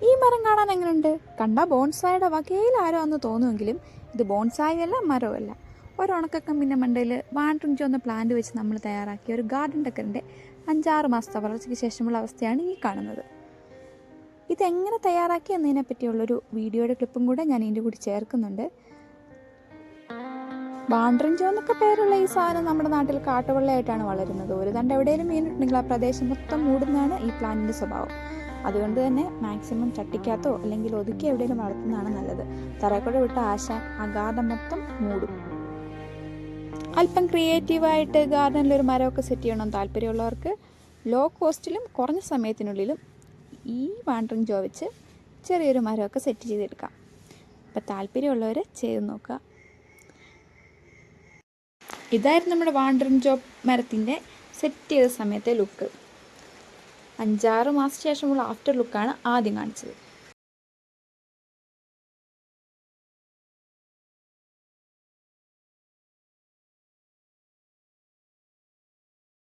ഈ മരം കാണാൻ എങ്ങനെയുണ്ട്? കണ്ടാൽ ബോൺസായുടെ വകയിൽ ആരോ അന്ന് തോന്നുമെങ്കിലും ഇത് ബോൺസായി അല്ല, മരമല്ല. ഒരുണക്കക്കമ്പിൻ്റെ മണ്ടയിൽ വാണ്ടറിഞ്ചോ എന്ന പ്ലാന്റ് വെച്ച് നമ്മൾ തയ്യാറാക്കിയ ഒരു ഗാർഡൻ ഡെക്കറിൻ്റെ 5-6 മാസത്തെ വളർച്ചയ്ക്ക് ശേഷമുള്ള അവസ്ഥയാണ് ഈ കാണുന്നത്. ഇതെങ്ങനെ തയ്യാറാക്കി എന്നതിനെ പറ്റിയുള്ളൊരു വീഡിയോയുടെ ക്ലിപ്പും കൂടെ ഞാൻ ഇതിൻ്റെ കൂടി ചേർക്കുന്നുണ്ട്. വാണ്ടറിഞ്ചോ എന്നൊക്കെ പേരുള്ള ഈ സാധനം നമ്മുടെ നാട്ടിൽ കാട്ടുവെള്ളയായിട്ടാണ് വളരുന്നത്. ഒരു തണ്ട് എവിടെയെങ്കിലും വീണിട്ടുണ്ടെങ്കിൽ ആ പ്രദേശം മൊത്തം മൂടുന്നതാണ് ഈ പ്ലാന്റിൻ്റെ സ്വഭാവം. അതുകൊണ്ട് തന്നെ മാക്സിമം ചട്ടിക്കകത്തോ അല്ലെങ്കിൽ ഒതുക്കി എവിടെയെങ്കിലും വളർത്തുന്നതാണ് നല്ലത്. തറക്കൂടെ വിട്ട ആശാൻ ആ ഗാർഡൻ മൊത്തം മൂടും. അല്പം ക്രിയേറ്റീവായിട്ട് ഗാർഡനിലൊരു മരമൊക്കെ സെറ്റ് ചെയ്യണം താല്പര്യമുള്ളവർക്ക് ലോ കോസ്റ്റിലും കുറഞ്ഞ സമയത്തിനുള്ളിലും ഈ വാണ്ടറിഞ്ചോ വെച്ച് ചെറിയൊരു മരമൊക്കെ സെറ്റ് ചെയ്തെടുക്കാം. അപ്പോൾ താല്പര്യമുള്ളവർ ചെയ്ത് നോക്കുക. ഇതായിരുന്നു നമ്മുടെ വാണ്ടറിഞ്ചോ മരത്തിൻ്റെ സെറ്റ് ചെയ്ത സമയത്തെ ലുക്ക്. 5-6 മാസം ശേഷമുള്ള ആഫ്റ്റർ ലുക്കാണ് ആദ്യം കാണിച്ചത്.